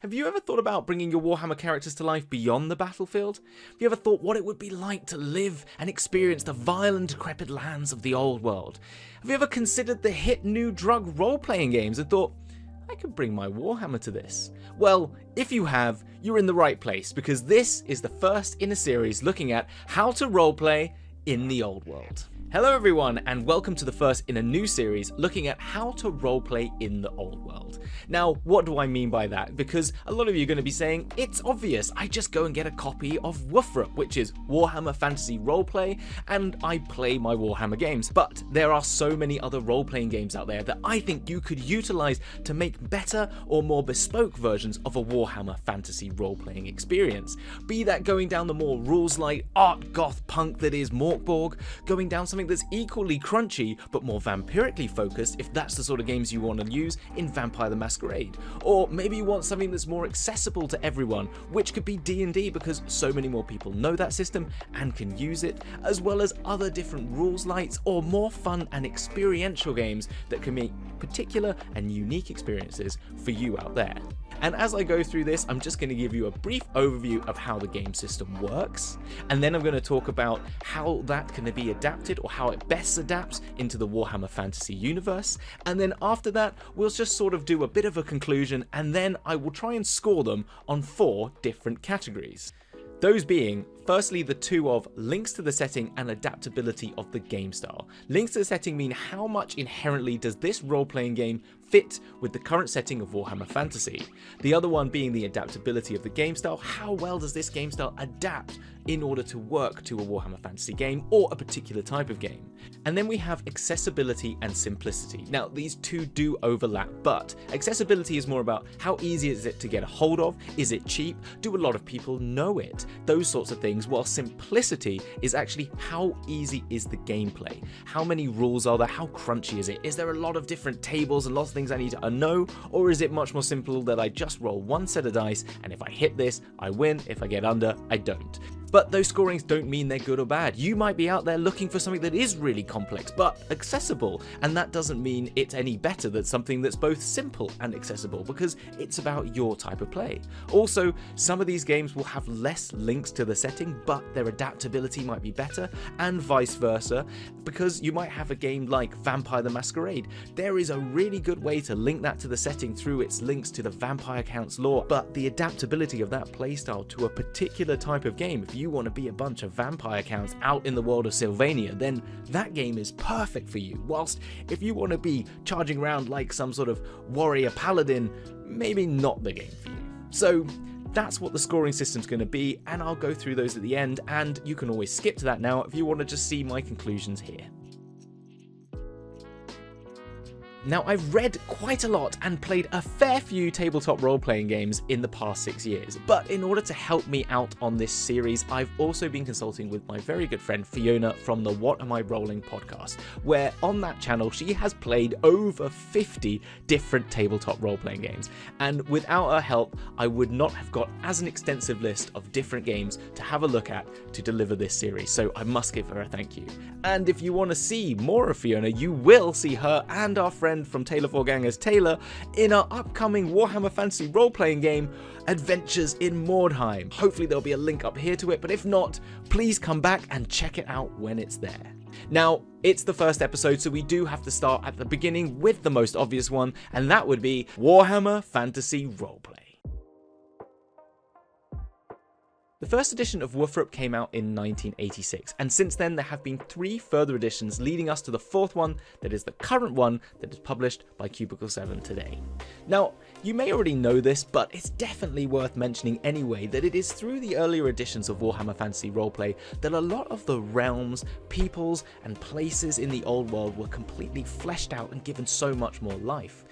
Have you ever thought about bringing your Warhammer characters to life beyond the battlefield? Have you ever thought what it would be like to live and experience the vile and decrepit lands of the old world? Have you ever considered the hit new drug role-playing games and thought, I could bring my Warhammer to this? Well, if you have, you're in the right place, because this is the first in a series looking at how to roleplay in the old world. Hello everyone, and welcome to the first in a new series looking at how to roleplay in the old world. Now, what do I mean by that? Because a lot of you are going to be saying, it's obvious, I just go and get a copy of WFRP, which is Warhammer Fantasy Roleplay, and I play my Warhammer games. But there are so many other role-playing games out there that I think you could utilize to make better or more bespoke versions of a Warhammer Fantasy role-playing experience. Be that going down the more rules-light art goth punk that is Mork Borg, going down something that's equally crunchy but more vampirically focused if that's the sort of games you want to use in Vampire the Masquerade. Or maybe you want something that's more accessible to everyone, which could be D&D because so many more people know that system and can use it, as well as other different rules lights or more fun and experiential games that can make particular and unique experiences for you out there. And as I go through this, I'm just going to give you a brief overview of how the game system works, and then I'm going to talk about how that can be adapted or how it best adapts into the Warhammer Fantasy universe, and then after that we'll just sort of do a bit of a conclusion, and then I will try and score them on 4 different categories. Those being, firstly, the two of links to the setting and adaptability of the game style. Links to the setting mean how much inherently does this role-playing game fit with the current setting of Warhammer Fantasy. The other one being the adaptability of the game style. How well does this game style adapt in order to work to a Warhammer Fantasy game or a particular type of game? And then we have accessibility and simplicity. Now, these two do overlap, but accessibility is more about how easy is it to get a hold of? Is it cheap? Do a lot of people know it? Those sorts of things, while simplicity is actually how easy is the gameplay? How many rules are there? How crunchy is it? Is there a lot of different tables and lots of things I need to know? Or is it much more simple that I just roll one set of dice and if I hit this, I win. If I get under, I don't. But those scorings don't mean they're good or bad. You might be out there looking for something that is really complex but accessible, and that doesn't mean it's any better than something that's both simple and accessible, because it's about your type of play. Also, some of these games will have less links to the setting, but their adaptability might be better, and vice versa, because you might have a game like Vampire the Masquerade. There is a really good way to link that to the setting through its links to the Vampire Counts lore, but the adaptability of that playstyle to a particular type of game, if you want to be a bunch of vampire counts out in the world of Sylvania, then that game is perfect for you. Whilst if you want to be charging around like some sort of warrior paladin, maybe not the game for you. So that's what the scoring system's going to be, and I'll go through those at the end, and you can always skip to that now if you want to just see my conclusions here. Now, I've read quite a lot and played a fair few tabletop role-playing games in the past 6 years, but in order to help me out on this series, I've also been consulting with my very good friend Fiona from the What Am I Rolling podcast, where on that channel she has played over 50 different tabletop role-playing games, and without her help I would not have got as an extensive list of different games to have a look at to deliver this series, so I must give her a thank you. And if you want to see more of Fiona, you will see her and our friend from Taylor 4 Gang as Taylor in our upcoming Warhammer Fantasy role-playing game, Adventures in Mordheim. Hopefully there'll be a link up here to it, but if not, please come back and check it out when it's there. Now, it's the first episode, so we do have to start at the beginning with the most obvious one, and that would be Warhammer Fantasy Roleplay. The first edition of WFRP came out in 1986, and since then there have been 3 further editions leading us to the 4th one that is the current one that is published by Cubicle 7 today. Now, you may already know this, but it's definitely worth mentioning anyway that it is through the earlier editions of Warhammer Fantasy Roleplay that a lot of the realms, peoples, and places in the old world were completely fleshed out and given so much more life.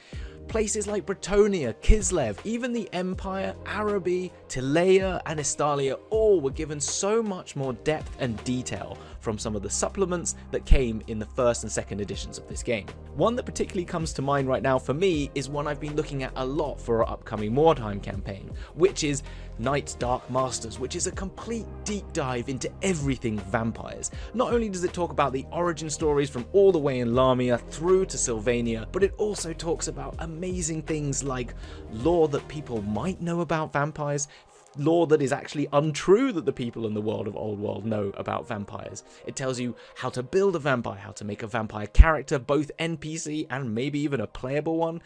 Places like Bretonnia, Kislev, even the Empire, Araby, Tilea and Estalia all were given so much more depth and detail, from some of the supplements that came in the first and second editions of this game. One that particularly comes to mind right now for me is one I've been looking at a lot for our upcoming Wartime campaign, which is Night's Dark Masters, which is a complete deep dive into everything vampires. Not only does it talk about the origin stories from all the way in Lamia through to Sylvania, but it also talks about amazing things like lore that people might know about vampires, lore that is actually untrue that the people in the world of Old World know about vampires. It tells you how to build a vampire, how to make a vampire character, both NPC and maybe even a playable one.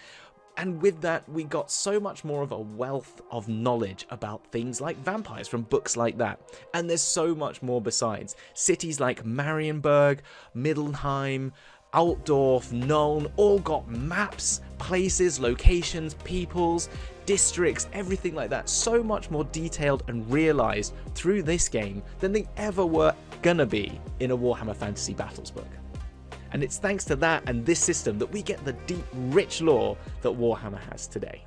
And with that, we got so much more of a wealth of knowledge about things like vampires from books like that. And there's so much more besides. Cities like Marienburg, Middelheim, Altdorf, Nuln, all got maps, places, locations, peoples, districts, everything like that. So much more detailed and realized through this game than they ever were gonna be in a Warhammer Fantasy Battles book. And it's thanks to that and this system that we get the deep, rich lore that Warhammer has today.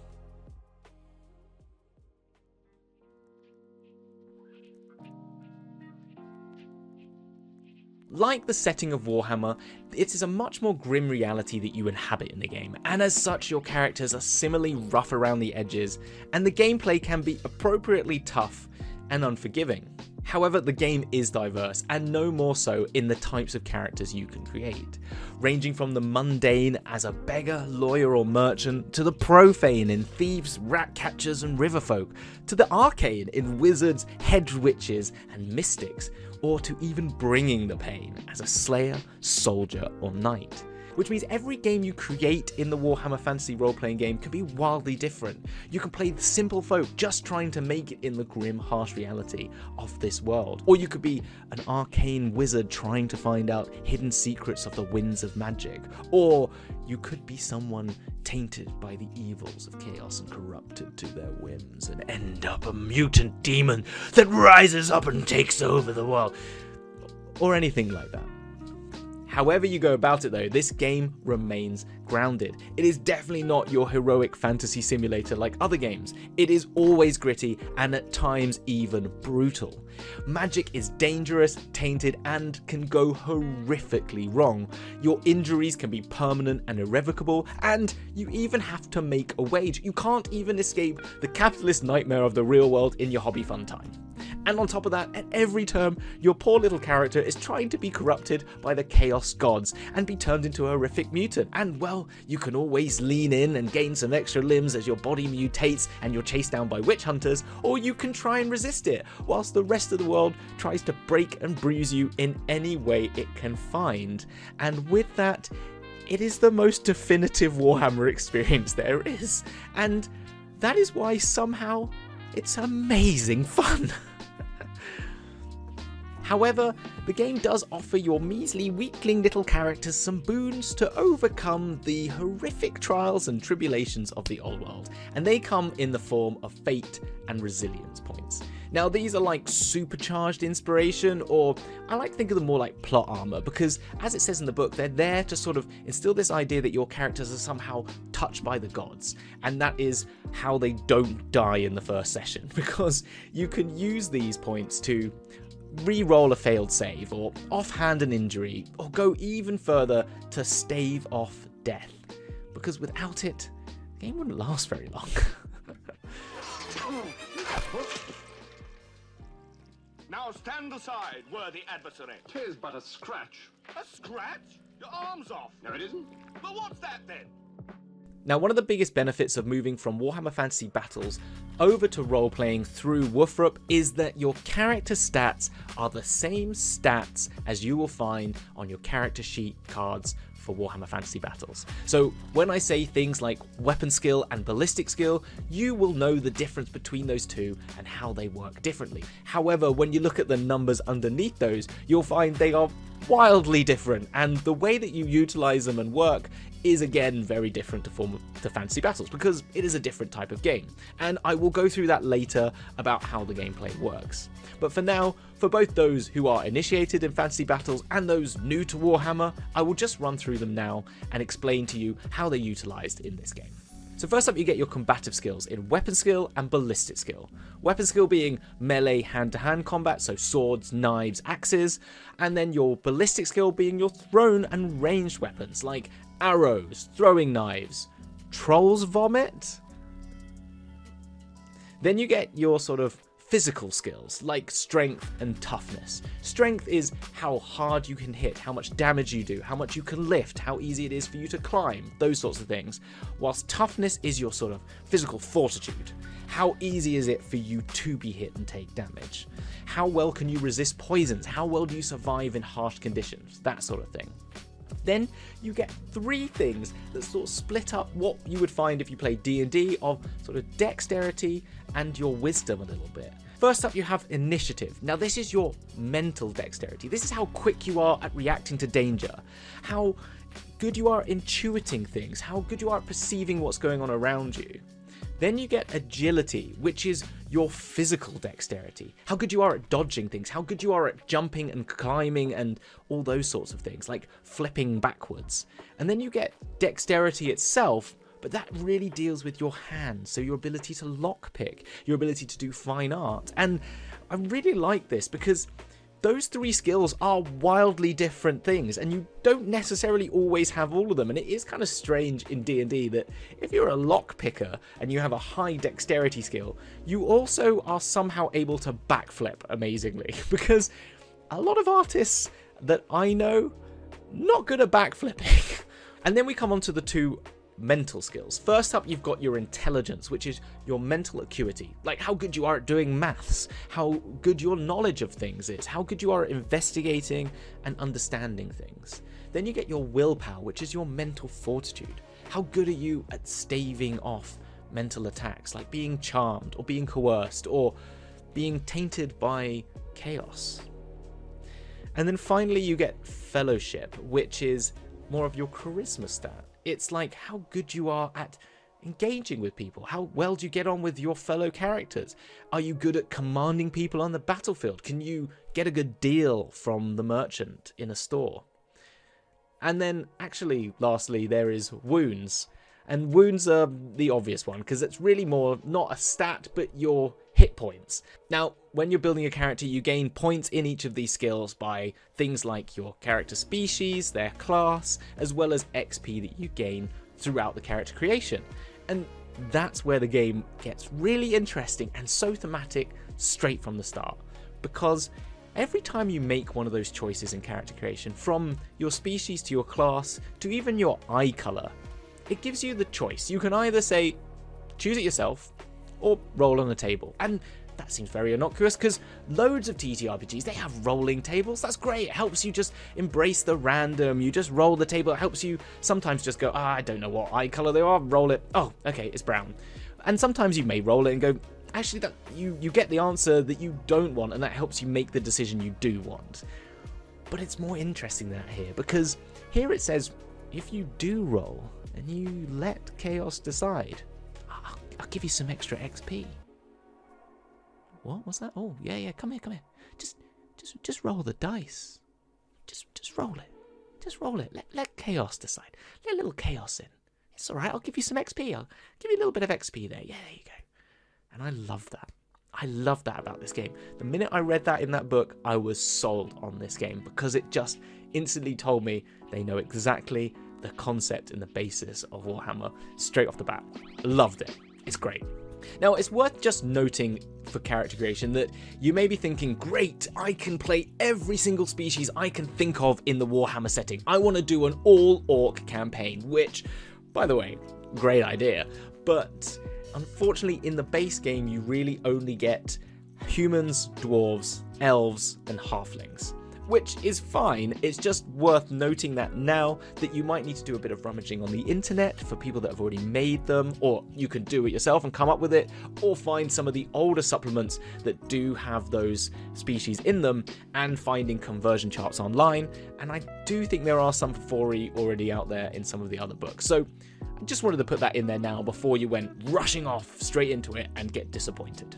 Like the setting of Warhammer, it is a much more grim reality that you inhabit in the game, and as such your characters are similarly rough around the edges, and the gameplay can be appropriately tough and unforgiving. However, the game is diverse, and no more so in the types of characters you can create, ranging from the mundane as a beggar, lawyer or merchant, to the profane in thieves, rat catchers and riverfolk, to the arcane in wizards, hedge witches and mystics, or to even bringing the pain as a slayer, soldier or knight. Which means every game you create in the Warhammer Fantasy role-playing game can be wildly different. You can play the simple folk just trying to make it in the grim, harsh reality of this world. Or you could be an arcane wizard trying to find out hidden secrets of the winds of magic. Or you could be someone tainted by the evils of chaos and corrupted to their whims and end up a mutant demon that rises up and takes over the world. Or anything like that. However you go about it though, this game remains grounded. It is definitely not your heroic fantasy simulator like other games. It is always gritty and at times even brutal. Magic is dangerous, tainted and can go horrifically wrong. Your injuries can be permanent and irrevocable, and you even have to make a wage. You can't even escape the capitalist nightmare of the real world in your hobby fun time. And on top of that, at every turn, your poor little character is trying to be corrupted by the Chaos Gods and be turned into a horrific mutant. And well, you can always lean in and gain some extra limbs as your body mutates and you're chased down by witch hunters, or you can try and resist it, whilst the rest of the world tries to break and bruise you in any way it can find. And with that, it is the most definitive Warhammer experience there is. And that is why somehow it's amazing fun. However, the game does offer your measly weakling little characters some boons to overcome the horrific trials and tribulations of the old world, and they come in the form of fate and resilience points. Now these are like supercharged inspiration, or I like to think of them more like plot armor, because as it says in the book, they're there to sort of instill this idea that your characters are somehow touched by the gods, and that is how they don't die in the first session, because you can use these points to re-roll a failed save, or offhand an injury, or go even further to stave off death, because without it, the game wouldn't last very long. Now stand aside, worthy adversary. 'Tis but a scratch. A scratch? Your arm's off. No, it isn't. Well, what's that then? Now, one of the biggest benefits of moving from Warhammer Fantasy Battles over to role-playing through Woofrup is that your character stats are the same stats as you will find on your character sheet cards for Warhammer Fantasy Battles. So when I say things like weapon skill and ballistic skill, you will know the difference between those two and how they work differently. However, when you look at the numbers underneath those, you'll find they are wildly different, and the way that you utilize them and work is again very different to Fantasy Battles, because it is a different type of game, and I will go through that later about how the gameplay works. But for now, for both those who are initiated in Fantasy Battles and those new to Warhammer, I will just run through them now and explain to you how they're utilized in this game. So first up, you get your combative skills in weapon skill and ballistic skill. Weapon skill being melee hand-to-hand combat, so swords, knives, axes, and then your ballistic skill being your thrown and ranged weapons like arrows, throwing knives, troll's vomit. Then you get your sort of physical skills like strength and toughness. Strength is how hard you can hit, how much damage you do, how much you can lift, how easy it is for you to climb, those sorts of things. Whilst toughness is your sort of physical fortitude. How easy is it for you to be hit and take damage? How well can you resist poisons? How well do you survive in harsh conditions? That sort of thing. Then you get 3 things that sort of split up what you would find if you play D&D of sort of dexterity and your wisdom a little bit. First up, you have initiative. Now this is your mental dexterity. This is how quick you are at reacting to danger, how good you are intuiting things, how good you are at perceiving what's going on around you. Then you get agility, which is your physical dexterity. How good you are at dodging things, how good you are at jumping and climbing and all those sorts of things, like flipping backwards. And then you get dexterity itself, but that really deals with your hands, so your ability to lockpick, your ability to do fine art. And I really like this because those 3 skills are wildly different things, and you don't necessarily always have all of them. And it is kind of strange in D&D that if you're a lockpicker and you have a high dexterity skill, you also are somehow able to backflip amazingly, because a lot of artists that I know, not good at backflipping. And then we come on to the 2 mental skills. First up, you've got your intelligence, which is your mental acuity, like how good you are at doing maths, how good your knowledge of things is, how good you are at investigating and understanding things. Then you get your willpower, which is your mental fortitude. How good are you at staving off mental attacks, like being charmed or being coerced or being tainted by chaos. And then finally you get fellowship, which is more of your charisma stat. It's like how good you are at engaging with people. How well do you get on with your fellow characters? Are you good at commanding people on the battlefield? Can you get a good deal from the merchant in a store? And then actually, lastly, there is wounds. And wounds are the obvious one because it's really more not a stat, but your hit points. Now, when you're building a character, you gain points in each of these skills by things like your character species, their class, as well as XP that you gain throughout the character creation. And that's where the game gets really interesting and so thematic straight from the start. Because every time you make one of those choices in character creation, from your species to your class to even your eye color, it gives you the choice. You can either say, choose it yourself, or roll on a table. And that seems very innocuous because loads of TTRPGs, they have rolling tables. That's great. It helps you just embrace the random. You just roll the table. It helps you sometimes just go, I don't know what eye color they are. Roll it. Oh, okay, it's brown. And sometimes you may roll it and go, actually, that you get the answer that you don't want, and that helps you make the decision you do want. But it's more interesting than that here, because here it says, if you do roll and you let chaos decide, I'll give you some extra XP. What was that? Oh, yeah, come here. Just roll the dice. Just roll it. Just roll it. Let chaos decide. Let a little chaos in. It's all right. I'll give you some XP. I'll give you a little bit of XP there. Yeah, there you go. And I love that. I love that about this game. The minute I read that in that book, I was sold on this game because it just instantly told me they know exactly the concept and the basis of Warhammer straight off the bat. Loved it. It's great. Now, it's worth just noting for character creation that you may be thinking, great, I can play every single species I can think of in the Warhammer setting. I want to do an all-orc campaign, which, by the way, great idea. But unfortunately, in the base game, you really only get humans, dwarves, elves, and halflings, which is fine. It's just worth noting that now that you might need to do a bit of rummaging on the internet for people that have already made them, or you can do it yourself and come up with it, or find some of the older supplements that do have those species in them and finding conversion charts online. And I do think there are some for free already out there in some of the other books. So I just wanted to put that in there now before you went rushing off straight into it and get disappointed.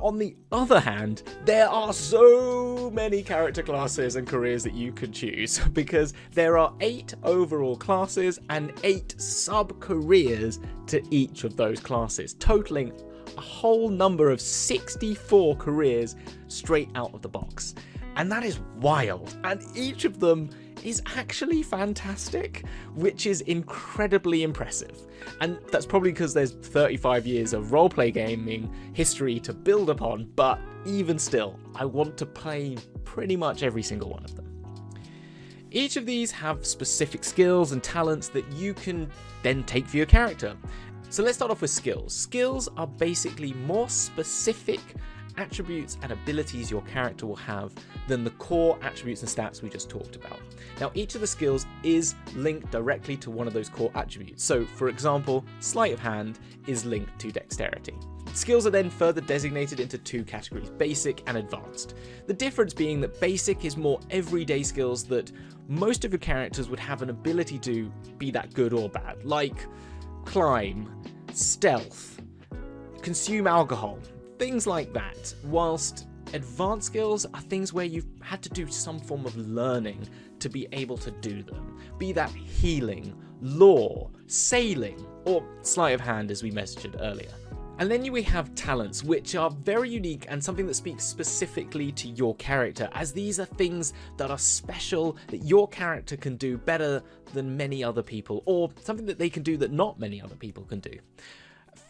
On the other hand, there are so many character classes and careers that you could choose, because there are 8 overall classes and 8 sub-careers to each of those classes, totaling a whole number of 64 careers straight out of the box. And that is wild, and each of them is actually fantastic, which is incredibly impressive. And that's probably because there's 35 years of roleplay gaming history to build upon, but even still, I want to play pretty much every single one of them. Each of these have specific skills and talents that you can then take for your character. So let's start off with skills. Skills are basically more specific attributes and abilities your character will have than the core attributes and stats we just talked about. Now, each of the skills is linked directly to one of those core attributes. So, for example, sleight of hand is linked to dexterity. Skills are then further designated into 2 categories, basic and advanced. The difference being that basic is more everyday skills that most of your characters would have an ability to, be that good or bad, like climb, stealth, consume alcohol, things like that, whilst advanced skills are things where you've had to do some form of learning to be able to do them, be that healing, lore, sailing, or sleight of hand as we mentioned earlier. And then we have talents, which are very unique and something that speaks specifically to your character, as these are things that are special, that your character can do better than many other people, or something that they can do that not many other people can do.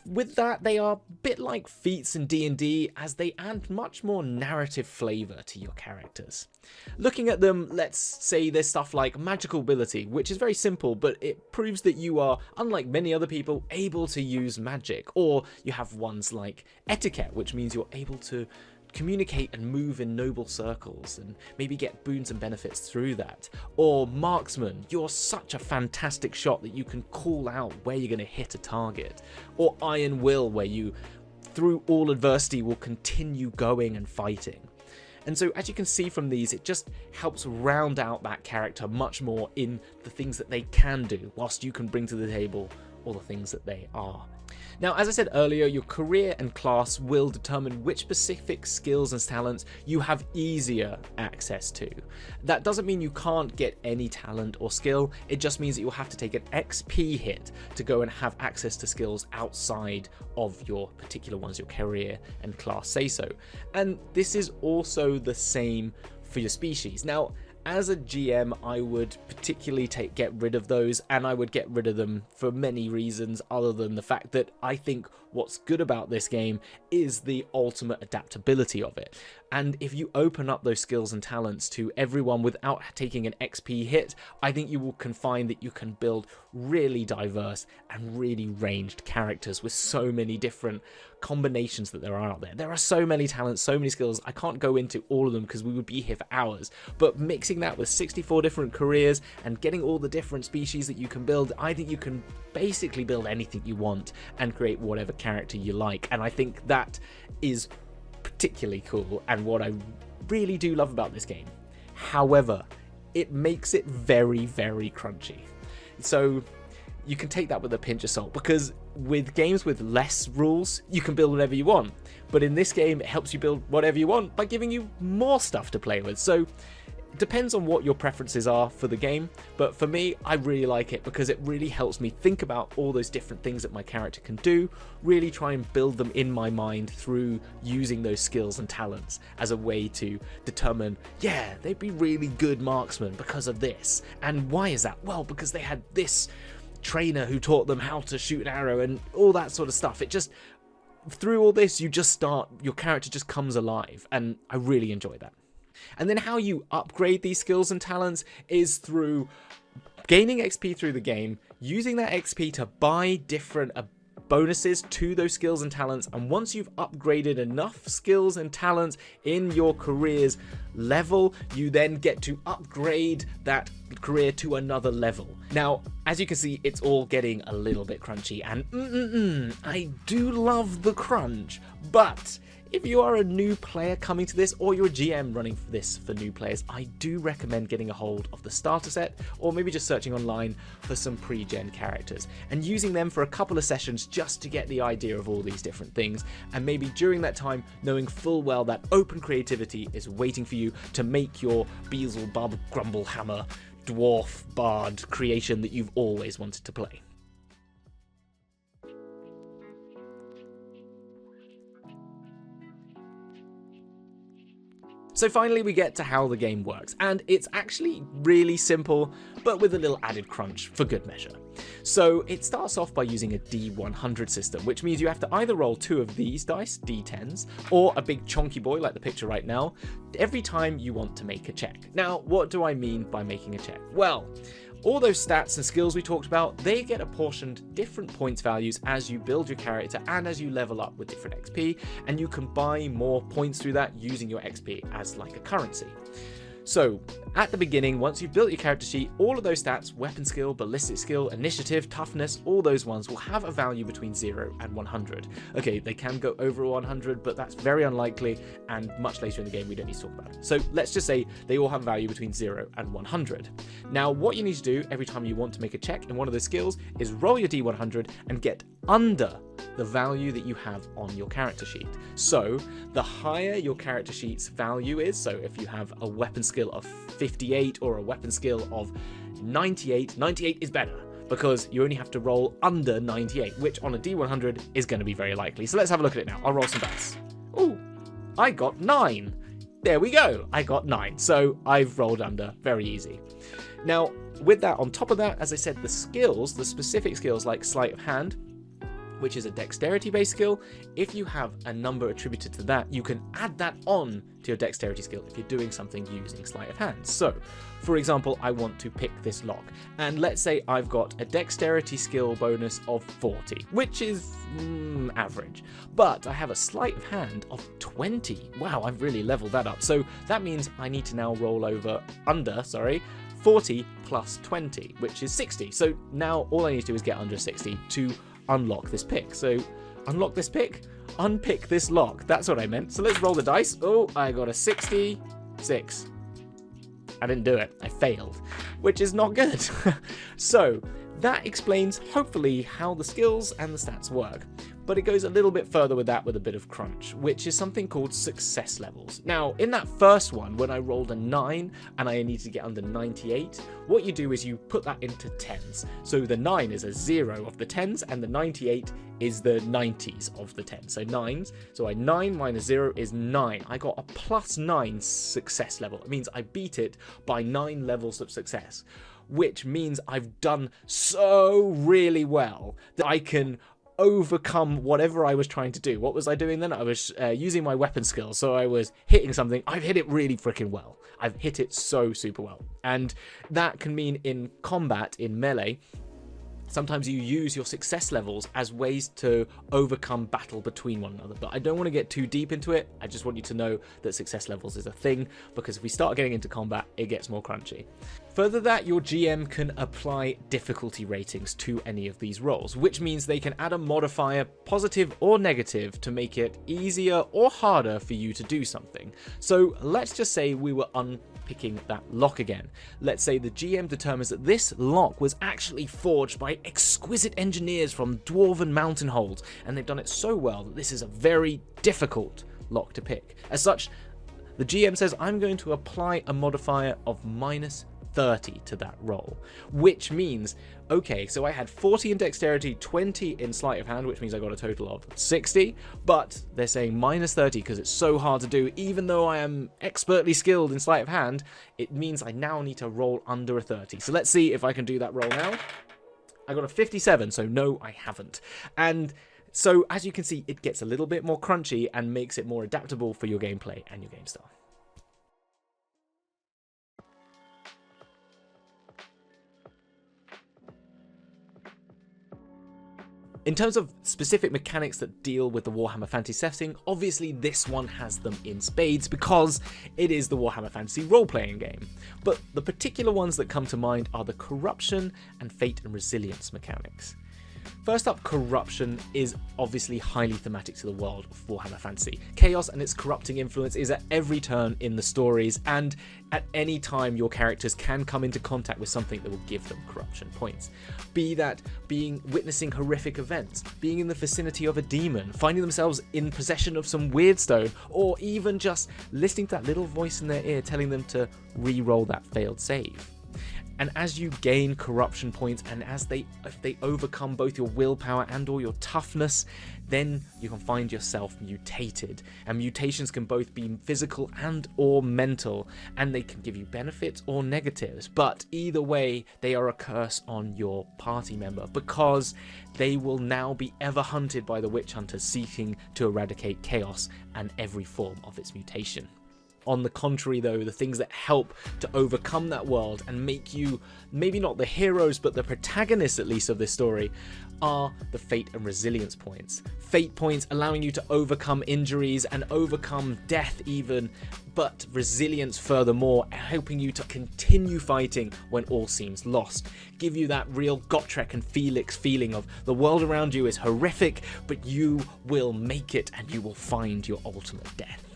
With that, they are a bit like feats in D&D, as they add much more narrative flavour to your characters. Looking at them, let's say there's stuff like magical ability, which is very simple, but it proves that you are, unlike many other people, able to use magic. Or you have ones like etiquette, which means you're able to communicate and move in noble circles and maybe get boons and benefits through that. Or marksman, you're such a fantastic shot that you can call out where you're going to hit a target. Or iron will, where you through all adversity will continue going and fighting. And so as you can see from these, it just helps round out that character much more in the things that they can do, whilst you can bring to the table all the things that they are. Now, as I said earlier, your career and class will determine which specific skills and talents you have easier access to. That doesn't mean you can't get any talent or skill, it just means that you'll have to take an XP hit to go and have access to skills outside of your particular ones, your career and class say so. And this is also the same for your species. Now, as a GM, I would particularly get rid of those, and I would get rid of them for many reasons other than the fact that I think what's good about this game is the ultimate adaptability of it. And if you open up those skills and talents to everyone without taking an XP hit, I think you can find that you can build really diverse and really ranged characters with so many different combinations that there are out there. There are so many talents, so many skills. I can't go into all of them because we would be here for hours, but mixing that with 64 different careers and getting all the different species that you can build, I think you can basically build anything you want and create whatever character you like. And I think that is particularly cool and what I really do love about this game. However, it makes it very, very crunchy. So you can take that with a pinch of salt, because with games with less rules, you can build whatever you want. But in this game, it helps you build whatever you want by giving you more stuff to play with. So it depends on what your preferences are for the game, but for me, I really like it because it really helps me think about all those different things that my character can do, really try and build them in my mind through using those skills and talents as a way to determine, yeah, they'd be really good marksmen because of this. And why is that? Well, because they had this trainer who taught them how to shoot an arrow and all that sort of stuff. It just, through all this, your character just comes alive, and I really enjoy that. And then how you upgrade these skills and talents is through gaining XP through the game, using that XP to buy different bonuses to those skills and talents, and once you've upgraded enough skills and talents in your career's level, you then get to upgrade that career to another level. Now, as you can see, it's all getting a little bit crunchy, and I do love the crunch, but If you are a new player coming to this, or you're a GM running this for new players, I do recommend getting a hold of the starter set, or maybe just searching online for some pre-gen characters and using them for a couple of sessions just to get the idea of all these different things, and maybe during that time knowing full well that open creativity is waiting for you to make your Beelzebub Grumblehammer dwarf bard creation that you've always wanted to play. So finally we get to how the game works, and it's actually really simple, but with a little added crunch for good measure. So it starts off by using a D100 system, which means you have to either roll 2 of these dice, D10s, or a big chonky boy like the picture right now, every time you want to make a check. Now, what do I mean by making a check? Well, all those stats and skills we talked about, they get apportioned different points values as you build your character and as you level up with different XP, and you can buy more points through that using your XP as like a currency. So at the beginning, once you've built your character sheet, all of those stats, weapon skill, ballistic skill, initiative, toughness, all those ones will have a value between 0 and 100. Okay, they can go over 100, but that's very unlikely, and much later in the game we don't need to talk about it. So let's just say they all have a value between 0 and 100. Now what you need to do every time you want to make a check in one of those skills is roll your D100 and get under the value that you have on your character sheet. So the higher your character sheet's value is, so if you have a weapon skill of 58 or a weapon skill of 98, 98 is better because you only have to roll under 98, which on a D100 is going to be very likely. So let's have a look at it now. I'll roll some dice. Ooh, I got 9. There we go. I got 9. So I've rolled under. Very easy. Now, with that, on top of that, as I said, the skills, the specific skills like sleight of hand, which is a dexterity-based skill, if you have a number attributed to that, you can add that on to your dexterity skill if you're doing something using sleight of hand. So, for example, I want to pick this lock, and let's say I've got a dexterity skill bonus of 40, which is average, but I have a sleight of hand of 20. Wow, I've really leveled that up. So that means I need to now roll under 40 plus 20, which is 60. So now all I need to do is get under 60 to unlock this pick. So unlock this pick, unpick this lock. That's what I meant. So let's roll the dice. Oh, I got a 66. I didn't do it. I failed, which is not good. So that explains hopefully how the skills and the stats work. But it goes a little bit further with that with a bit of crunch, which is something called success levels. Now, in that first one, when I rolled a 9 and I need to get under 98, what you do is you put that into tens. So the 9 is a 0 of the tens, and the 98 is the 90s of the tens. So 9s. So a 9 minus 0 is 9. I got a plus 9 success level. It means I beat it by 9 levels of success, which means I've done so really well that I can overcome whatever I was trying to do. What was I doing then? I was using my weapon skills. So I was hitting something. I've hit it really freaking well. I've hit it so super well. And that can mean in combat, in melee, sometimes you use your success levels as ways to overcome battle between one another. But I don't want to get too deep into it. I just want you to know that success levels is a thing, because if we start getting into combat, it gets more crunchy. Further that, your GM can apply difficulty ratings to any of these rolls, which means they can add a modifier, positive or negative, to make it easier or harder for you to do something. So let's just say we were unpicking that lock again. Let's say the GM determines that this lock was actually forged by exquisite engineers from dwarven mountain holds, and they've done it so well that this is a very difficult lock to pick. As such, the GM says, I'm going to apply a modifier of minus 30 to that roll, which means, okay, so I had 40 in dexterity, 20 in sleight of hand, which means I got a total of 60, but they're saying minus 30 because it's so hard to do. Even though I am expertly skilled in sleight of hand, it means I now need to roll under a 30. So let's see if I can do that roll now. I got a 57, so no, I haven't. And so as you can see, it gets a little bit more crunchy and makes it more adaptable for your gameplay and your game style. In terms of specific mechanics that deal with the Warhammer Fantasy setting, obviously this one has them in spades because it is the Warhammer Fantasy role-playing game. But the particular ones that come to mind are the corruption and fate and resilience mechanics. First up, corruption is obviously highly thematic to the world of Warhammer Fantasy. Chaos and its corrupting influence is at every turn in the stories, and at any time your characters can come into contact with something that will give them corruption points. Be that witnessing horrific events, being in the vicinity of a demon, finding themselves in possession of some weird stone, or even just listening to that little voice in their ear telling them to re-roll that failed save. And as you gain corruption points, and if they overcome both your willpower and or your toughness, then you can find yourself mutated. And mutations can both be physical and or mental, and they can give you benefits or negatives. But either way, they are a curse on your party member, because they will now be ever hunted by the witch hunters seeking to eradicate chaos and every form of its mutation. On the contrary though, the things that help to overcome that world and make you maybe not the heroes but the protagonists at least of this story are the fate and resilience points. Fate points allowing you to overcome injuries and overcome death even, but resilience furthermore, helping you to continue fighting when all seems lost. Give you that real Gotrek and Felix feeling of the world around you is horrific, but you will make it and you will find your ultimate death.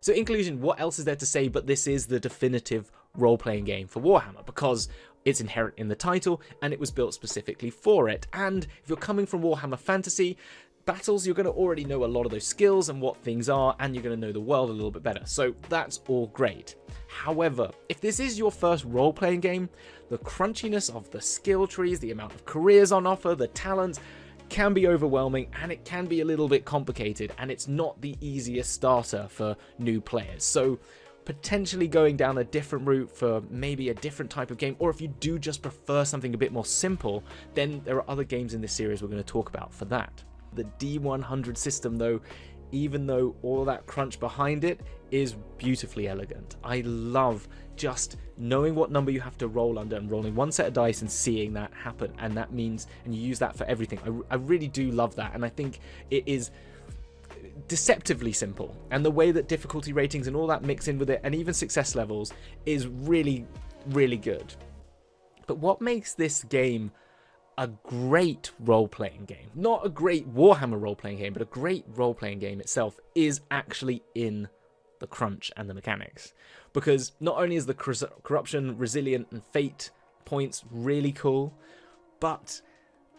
So in conclusion, what else is there to say but this is the definitive role-playing game for Warhammer, because it's inherent in the title and it was built specifically for it. And if you're coming from Warhammer Fantasy battles, you're going to already know a lot of those skills and what things are, and you're going to know the world a little bit better. So that's all great. However, if this is your first role-playing game, the crunchiness of the skill trees, the amount of careers on offer, the talents, can be overwhelming, and it can be a little bit complicated, and it's not the easiest starter for new players. So potentially going down a different route for maybe a different type of game, or if you do just prefer something a bit more simple, then there are other games in this series we're going to talk about for that. The D100 system though, even though all that crunch behind it, is beautifully elegant. I love just knowing what number you have to roll under and rolling one set of dice and seeing that happen, and that means, and you use that for everything. I really do love that, and I think it is deceptively simple, and the way that difficulty ratings and all that mix in with it, and even success levels, is really, really good. But what makes this game a great role-playing game, not a great Warhammer role-playing game, but a great role-playing game itself, is actually in the crunch and the mechanics. Because not only is the corruption, resilient, and fate points really cool, but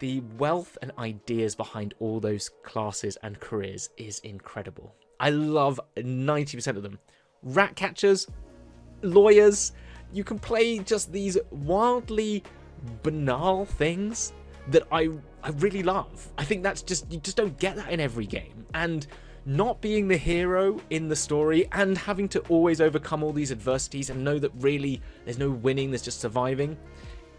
the wealth and ideas behind all those classes and careers is incredible. I love 90% of them. Rat catchers, lawyers, you can play just these wildly banal things that I really love. I think that's just, you just don't get that in every game. And not being the hero in the story and having to always overcome all these adversities and know that really there's no winning, there's just surviving,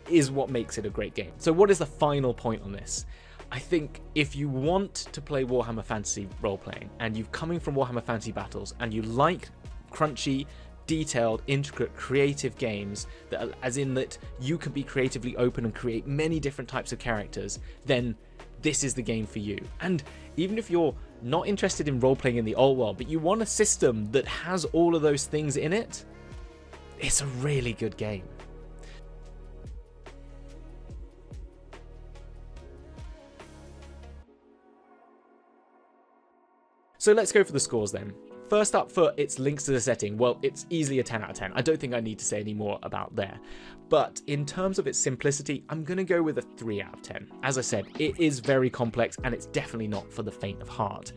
is what makes it a great game. So what is the final point on this? I think if you want to play Warhammer Fantasy role-playing and you're coming from Warhammer Fantasy Battles and you like crunchy, detailed, intricate, creative games, that, as in that you can be creatively open and create many different types of characters, then this is the game for you. And even if you're not interested in role-playing in the old world, but you want a system that has all of those things in it, it's a really good game. So let's go for the scores then. First up, for its links to the setting, well, it's easily a 10 out of 10. I don't think I need to say any more about there. But in terms of its simplicity, I'm going to go with a 3 out of 10. As I said, it is very complex and it's definitely not for the faint of heart.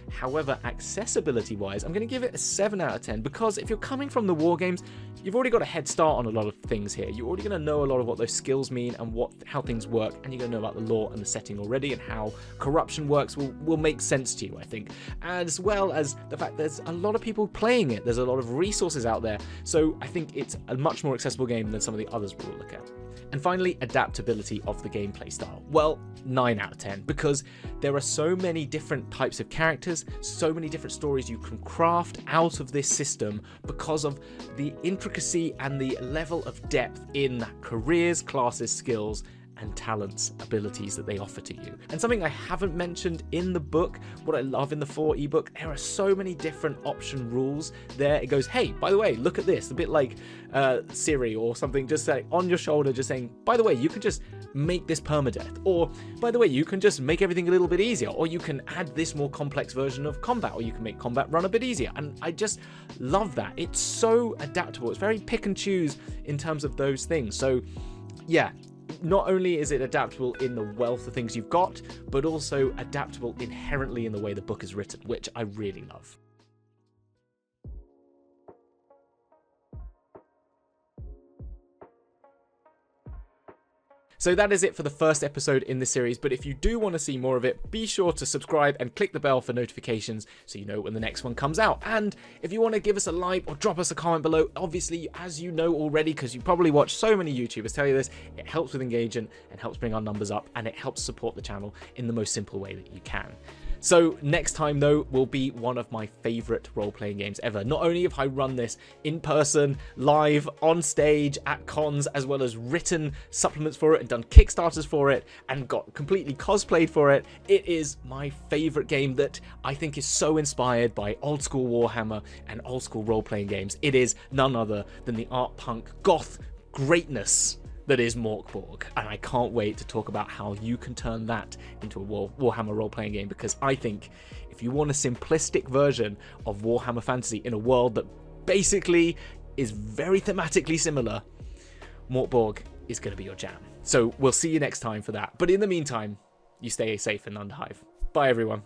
However, accessibility-wise, I'm going to give it a 7 out of 10 because if you're coming from the war games, you've already got a head start on a lot of things here. You're already going to know a lot of what those skills mean and how things work, and you're going to know about the lore and the setting already, and how corruption works will make sense to you, I think. As well as the fact there's a lot of people playing it. There's a lot of resources out there, so I think it's a much more accessible game than some of the others we'll look at. And finally, adaptability of the gameplay style. Well, 9 out of 10, because there are so many different types of characters, so many different stories you can craft out of this system because of the intricacy and the level of depth in careers, classes, skills, and talents, abilities that they offer to you. And something I haven't mentioned in the book, what I love in the 4 ebook, there are so many different option rules there. It goes, hey, by the way, look at this, a bit like Siri or something, just like on your shoulder, just saying, by the way, you can just make this permadeath, or by the way, you can just make everything a little bit easier, or you can add this more complex version of combat, or you can make combat run a bit easier. And I just love that. It's so adaptable. It's very pick and choose in terms of those things. So yeah, not only is it adaptable in the wealth of things you've got, but also adaptable inherently in the way the book is written, which I really love. So that is it for the first episode in this series, but if you do want to see more of it, be sure to subscribe and click the bell for notifications so you know when the next one comes out. And if you want to give us a like or drop us a comment below, obviously, as you know already, because you probably watch so many YouTubers tell you this, it helps with engagement and helps bring our numbers up, and it helps support the channel in the most simple way that you can. So next time, though, will be one of my favourite role-playing games ever. Not only have I run this in person, live, on stage, at cons, as well as written supplements for it and done Kickstarters for it and got completely cosplayed for it, it is my favourite game that I think is so inspired by old school Warhammer and old school role-playing games. It is none other than the art punk goth greatness that is Mork Borg, and I can't wait to talk about how you can turn that into a Warhammer role-playing game, because I think if you want a simplistic version of Warhammer Fantasy in a world that basically is very thematically similar, Mork Borg is going to be your jam. So we'll see you next time for that, but in the meantime, you stay safe and unhive. Bye everyone.